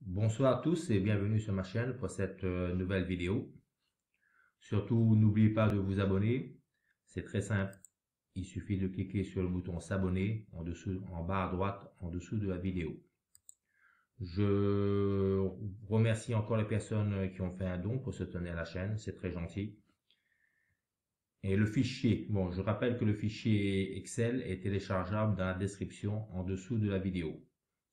Bonsoir à tous et bienvenue sur ma chaîne pour cette nouvelle vidéo. Surtout, n'oubliez pas de vous abonner. C'est très simple. Il suffit de cliquer sur le bouton s'abonner en dessous, en bas à droite, en dessous de la vidéo. Je remercie encore les personnes qui ont fait un don pour soutenir la chaîne. C'est très gentil. Et le fichier, bon, je rappelle que le fichier Excel est téléchargeable dans la description en dessous de la vidéo.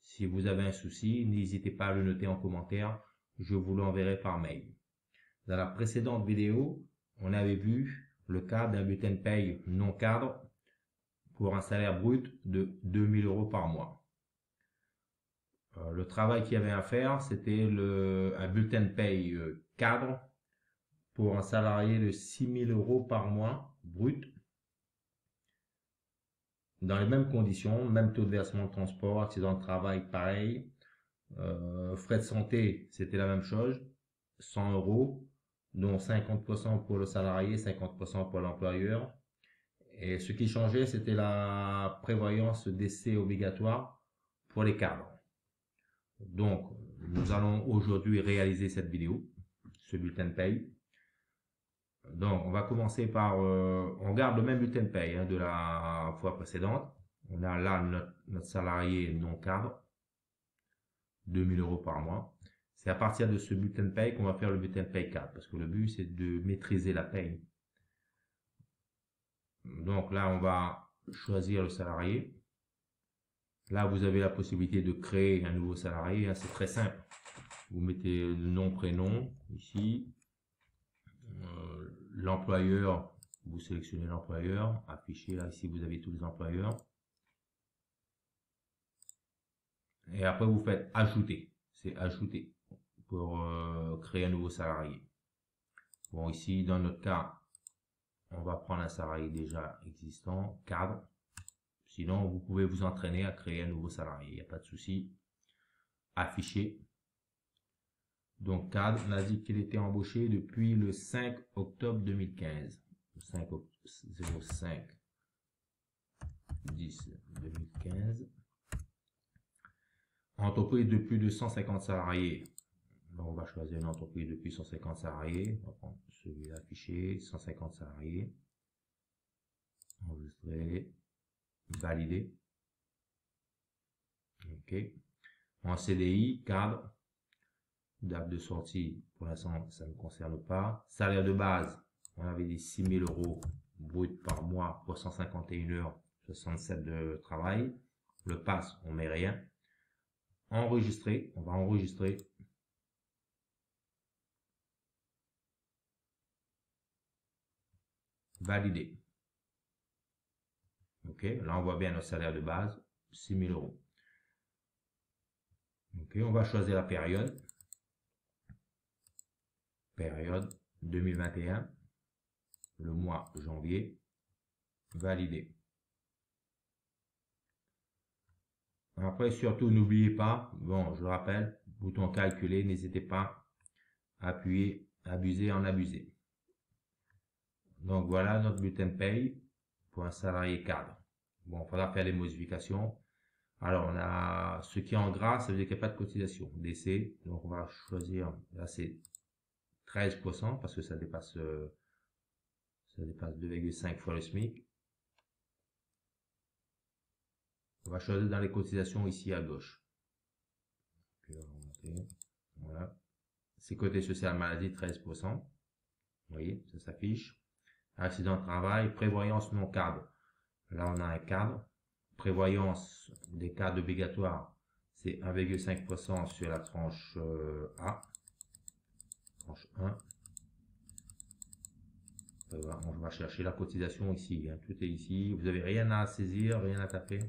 Si vous avez un souci, n'hésitez pas à le noter en commentaire, je vous l'enverrai par mail. Dans la précédente vidéo, on avait vu le cas d'un bulletin de paye non cadre pour un salaire brut de 2000 € par mois. Le travail qu'il y avait à faire, c'était un bulletin de paye cadre pour un salarié de 6000 € par mois brut, dans les mêmes conditions, même taux de versement de transport, accident de travail pareil, frais de santé, c'était la même chose, 100 €, dont 50% pour le salarié, 50% pour l'employeur. Et ce qui changeait, c'était la prévoyance décès obligatoire pour les cadres. Donc, nous allons aujourd'hui réaliser cette vidéo, ce bulletin de paye. Donc, on va commencer par, on garde le même bulletin de paye de la fois précédente. On a là notre salarié non cadre, 2000 € par mois. C'est à partir de ce bulletin de paye qu'on va faire le bulletin de paye cadre, parce que le but, c'est de maîtriser la paye. Donc là, on va choisir le salarié. Là, vous avez la possibilité de créer un nouveau salarié. C'est très simple. Vous mettez le nom, prénom ici. L'employeur, vous sélectionnez l'employeur. Affiché là, ici, vous avez tous les employeurs. Et après, vous faites ajouter. C'est ajouter pour créer un nouveau salarié. Bon, ici, dans notre cas, on va prendre un salarié déjà existant, cadre. Sinon, vous pouvez vous entraîner à créer un nouveau salarié. Il n'y a pas de souci. Afficher. Donc, cadre, on a dit qu'il était embauché depuis le 5 octobre 2015. 05 10 2015. Entreprise de plus de 150 salariés. Donc, on va choisir une entreprise de plus de 150 salariés. On va prendre celui-là affiché, 150 salariés. Enregistrer. Valider. OK. En CDI, cadre. Date de sortie, pour l'instant, ça ne me concerne pas. Salaire de base, on avait dit 6000 € brut par mois pour 151 heures, 67 de travail. Le pass, on met rien. Enregistrer, on va enregistrer. Valider. OK, là on voit bien notre salaire de base, 6000 €. OK, on va choisir la période. Période 2021, le mois janvier. Valider. Après, surtout, n'oubliez pas, bon, je rappelle, bouton calculer, n'hésitez pas à appuyer, abuser, en abuser. Donc voilà notre bulletin de paye pour un salarié cadre. Bon, il faudra faire les modifications. Alors, on a ce qui est en gras, ça veut dire qu'il n'y a pas de cotisation. Décès, donc on va choisir, là c'est 13% parce que ça dépasse 2,5 fois le SMIC. On va choisir dans les cotisations ici à gauche. Puis on va remonter. Voilà. Sécurité sociale maladie, 13%. Vous voyez, ça s'affiche. Accident de travail, prévoyance non cadre. Là, on a un cadre. Prévoyance des cadres obligatoires, c'est 1,5% sur la tranche A. Tranche 1. On va chercher la cotisation ici. Tout est ici. Vous n'avez rien à saisir, rien à taper.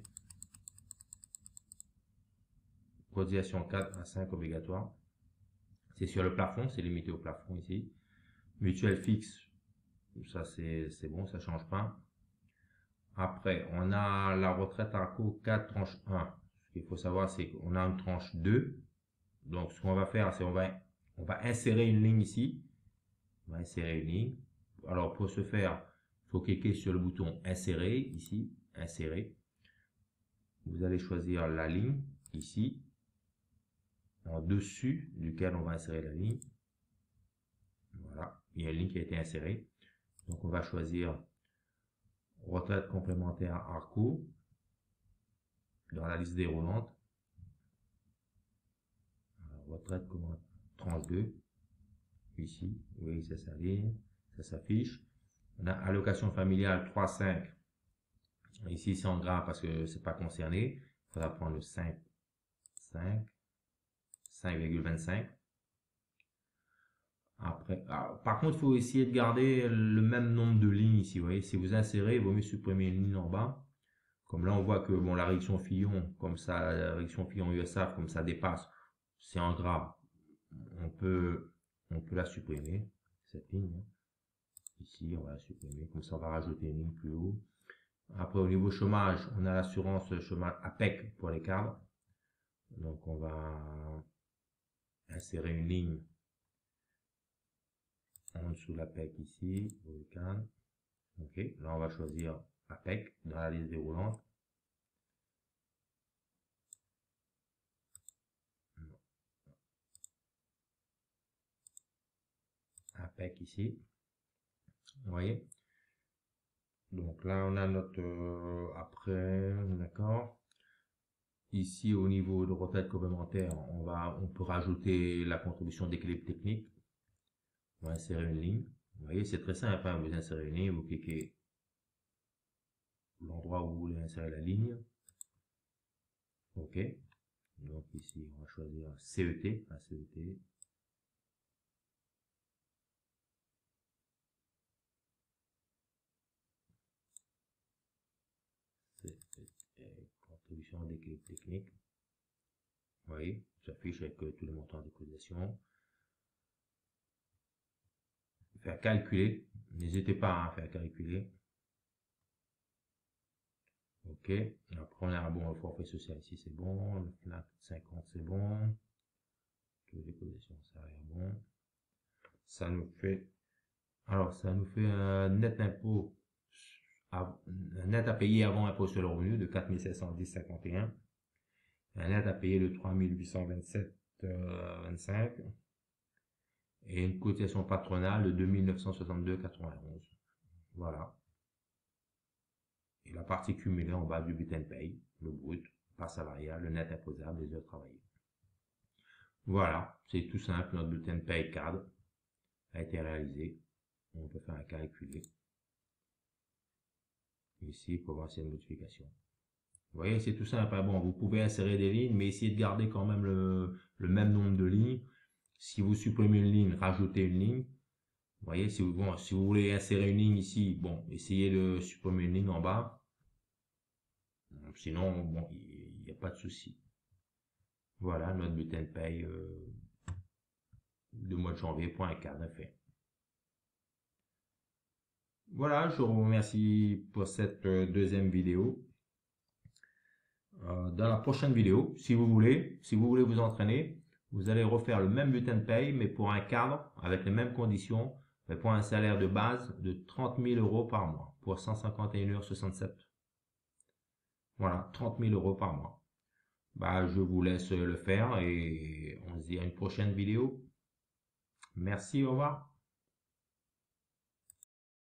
Cotisation 4 à 5 obligatoire. C'est sur le plafond, c'est limité au plafond ici. Mutuelle fixe, ça c'est bon, ça change pas. Après, on a la retraite à co 4 tranche 1. Ce qu'il faut savoir, c'est qu'on a une tranche 2. Donc, ce qu'on va faire, c'est on va insérer une ligne ici. On va insérer une ligne. Alors, pour ce faire, il faut cliquer sur le bouton insérer, ici, insérer. Vous allez choisir la ligne, ici. dessus duquel on va insérer la ligne. Voilà, il y a une ligne qui a été insérée. Donc on va choisir retraite complémentaire ARCO dans la liste déroulante. Retraite tranche 2. Ici, vous voyez, ça s'aligne, ça s'affiche. On a allocation familiale 3,5. Ici, c'est en gras parce que c'est pas concerné. Il faudra prendre le 5,25. Après, par contre, il faut essayer de garder le même nombre de lignes ici. Vous voyez, si vous insérez, il vaut mieux supprimer une ligne en bas. Comme là, on voit que bon, la réduction Fillon, comme ça, la réduction Fillon USAF, comme ça dépasse, c'est en gras. On peut la supprimer, cette ligne. Ici, on va la supprimer. Comme ça, on va rajouter une ligne plus haut. Après, au niveau chômage, on a l'assurance chômage APEC pour les cadres. Donc, on va insérer une ligne en dessous de l'APEC ici, pour le cadre. Ok, là, on va choisir APEC dans la liste déroulante. APEC ici. Vous voyez? Donc là, on a notre après, d'accord. Ici, au niveau de retraite complémentaire, on peut rajouter la contribution d'équilibre technique. On va insérer une ligne. Vous voyez, c'est très simple. Hein, vous insérez une ligne, vous cliquez l'endroit où vous voulez insérer la ligne. Ok. Donc ici, on va choisir CET, un CET. Contribution d'équilibre technique. Vous voyez, ça s'affiche avec tous les montants de cotisation. Faire calculer. N'hésitez pas à faire calculer. Ok. Après, on a bon, le forfait social ici, c'est bon. Le FNAC 50, c'est bon. Toutes les cotisations, ça a l'air bon. Ça nous fait, alors, ça nous fait un net impôt, net à payer avant impôt sur le revenu de 4710,51. Un net à payer de 3827,25. Et une cotisation patronale de 2962,91. Voilà. Et la partie cumulée en bas du bulletin de paye, le brut, part salariale, le net imposable, les heures travaillées. Voilà, c'est tout simple, notre bulletin de paye cadre a été réalisé. On peut faire un calculé. Ici, potentielle modification. Vous voyez, c'est tout simple. Bon, vous pouvez insérer des lignes, mais essayez de garder quand même le même nombre de lignes. Si vous supprimez une ligne, rajoutez une ligne. Vous voyez, si vous voulez insérer une ligne ici, bon, essayez de supprimer une ligne en bas. Sinon, bon, il n'y a pas de souci. Voilà, notre bulletin de paye du mois de janvier pour un cadre fait. Voilà, je vous remercie pour cette deuxième vidéo. Dans la prochaine vidéo, si vous voulez vous entraîner, vous allez refaire le même bulletin de paye, mais pour un cadre, avec les mêmes conditions, mais pour un salaire de base de 30 000 € par mois, pour 151,67 h. Voilà, 30 000 € par mois. Bah, je vous laisse le faire et on se dit à une prochaine vidéo. Merci, au revoir.